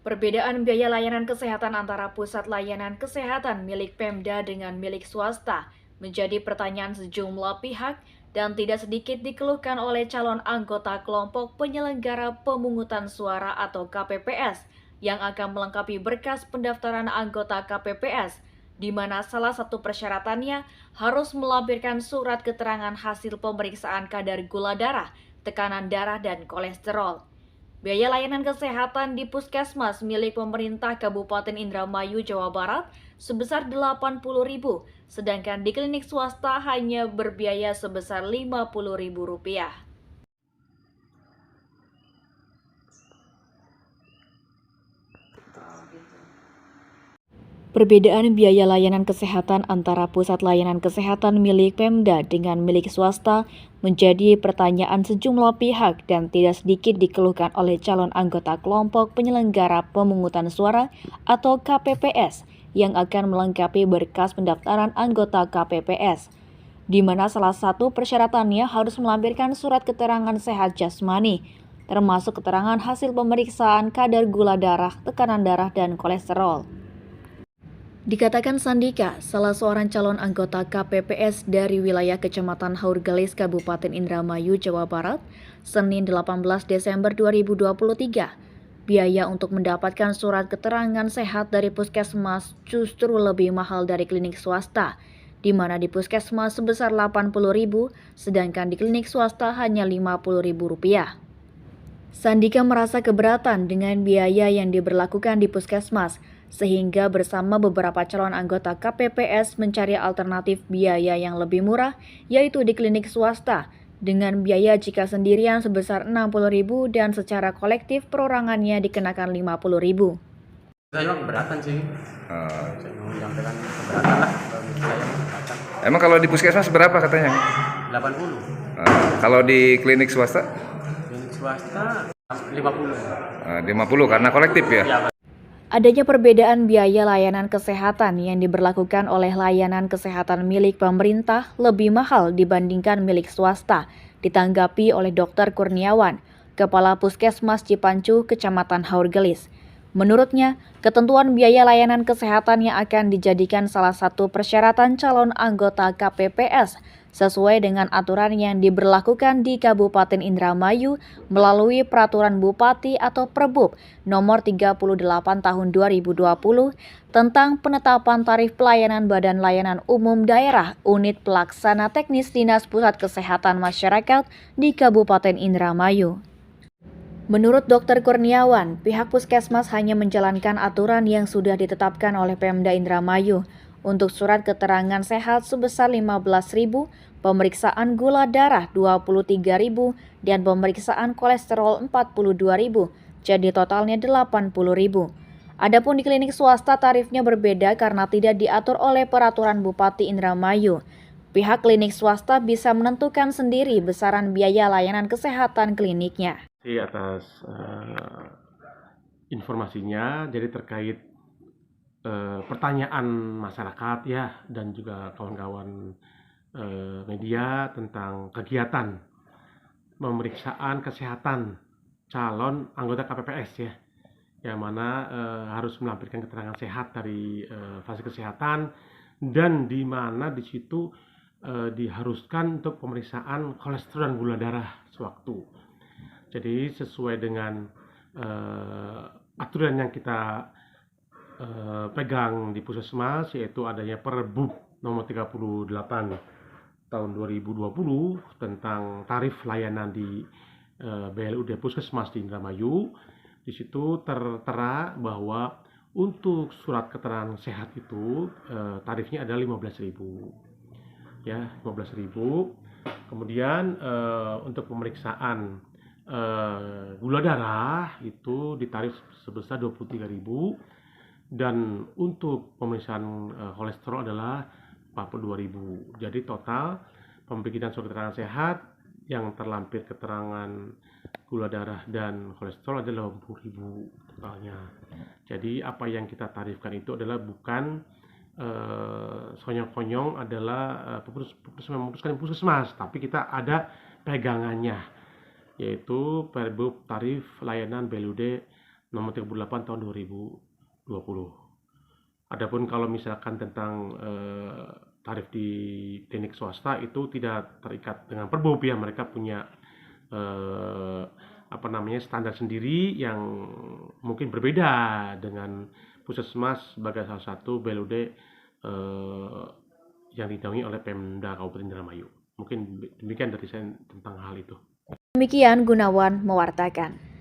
Perbedaan biaya layanan kesehatan antara pusat layanan kesehatan milik Pemda dengan milik swasta menjadi pertanyaan sejumlah pihak dan tidak sedikit dikeluhkan oleh calon anggota kelompok penyelenggara pemungutan suara atau KPPS yang akan melengkapi berkas pendaftaran anggota KPPS, di mana salah satu persyaratannya harus melampirkan surat keterangan hasil pemeriksaan kadar gula darah, tekanan darah, dan kolesterol. Biaya layanan kesehatan di puskesmas milik pemerintah Kabupaten Indramayu, Jawa Barat sebesar Rp80.000, sedangkan di klinik swasta hanya berbiaya sebesar Rp50.000. Perbedaan biaya layanan kesehatan antara pusat layanan kesehatan milik Pemda dengan milik swasta menjadi pertanyaan sejumlah pihak dan tidak sedikit dikeluhkan oleh calon anggota kelompok penyelenggara pemungutan suara atau KPPS yang akan melengkapi berkas pendaftaran anggota KPPS, di mana salah satu persyaratannya harus melampirkan surat keterangan sehat jasmani, termasuk keterangan hasil pemeriksaan kadar gula darah, tekanan darah, dan kolesterol. Dikatakan Sandika, salah seorang calon anggota KPPS dari wilayah Kecamatan Haurgelis, Kabupaten Indramayu, Jawa Barat, Senin 18 Desember 2023, biaya untuk mendapatkan surat keterangan sehat dari puskesmas justru lebih mahal dari klinik swasta, di mana di puskesmas sebesar Rp80.000, sedangkan di klinik swasta hanya Rp50.000. Sandika merasa keberatan dengan biaya yang diberlakukan di puskesmas, sehingga bersama beberapa calon anggota KPPS mencari alternatif biaya yang lebih murah, yaitu di klinik swasta, dengan biaya jika sendirian sebesar Rp60.000 dan secara kolektif perorangannya dikenakan Rp50.000. Saya memang keberatan sih. Saya menyampaikan keberatan lah. Emang kalau di puskesmas berapa katanya? 80. Kalau di klinik swasta? Klinik swasta 50. 50 karena kolektif ya? Ya. Adanya perbedaan biaya layanan kesehatan yang diberlakukan oleh layanan kesehatan milik pemerintah lebih mahal dibandingkan milik swasta, ditanggapi oleh Dr. Kurniawan, Kepala Puskesmas Cipancu, Kecamatan Haurgelis. Menurutnya, ketentuan biaya layanan kesehatan yang akan dijadikan salah satu persyaratan calon anggota KPPS sesuai dengan aturan yang diberlakukan di Kabupaten Indramayu melalui Peraturan Bupati atau Perbub Nomor 38 Tahun 2020 tentang penetapan tarif pelayanan Badan Layanan Umum Daerah Unit Pelaksana Teknis Dinas Pusat Kesehatan Masyarakat di Kabupaten Indramayu. Menurut Dr. Kurniawan, pihak puskesmas hanya menjalankan aturan yang sudah ditetapkan oleh Pemda Indramayu untuk surat keterangan sehat sebesar Rp15.000, pemeriksaan gula darah Rp23.000, dan pemeriksaan kolesterol Rp42.000, jadi totalnya Rp80.000. Adapun di klinik swasta tarifnya berbeda karena tidak diatur oleh Peraturan Bupati Indramayu. Pihak klinik swasta bisa menentukan sendiri besaran biaya layanan kesehatan kliniknya. Atas informasinya, jadi terkait pertanyaan masyarakat ya dan juga kawan-kawan media tentang kegiatan pemeriksaan kesehatan calon anggota KPPS ya, yang mana harus melampirkan keterangan sehat dari fasilitas kesehatan dan di mana di situ diharuskan untuk pemeriksaan kolesterol dan gula darah sewaktu. Jadi sesuai dengan aturan yang kita pegang di puskesmas, yaitu adanya Perbub Nomor 38 Tahun 2020 tentang tarif layanan di BLUD Puskesmas di Indramayu. Di situ tertera bahwa untuk surat keterangan sehat itu tarifnya adalah Rp15.000. Ya, Rp15.000. Kemudian untuk pemeriksaan gula darah itu ditarif sebesar Rp23.000 dan untuk pemeriksaan kolesterol adalah Rp42.000. Jadi total pembikinan surat keterangan sehat yang terlampir keterangan gula darah dan kolesterol adalah Rp20.000 totalnya. Jadi apa yang kita tarifkan itu adalah bukan konyong-konyong adalah memutuskan puskesmas, tapi kita ada pegangannya, yaitu Perbub Tarif Layanan BLUD nomor 38 tahun 2020. Adapun kalau misalkan tentang tarif di klinik swasta itu tidak terikat dengan Perbup ya, mereka punya standar sendiri yang mungkin berbeda dengan Puskesmas sebagai salah satu BLUD yang dinaungi oleh Pemda Kabupaten Indramayu. Mungkin demikian dari saya tentang hal itu. Demikian Gunawan mewartakan.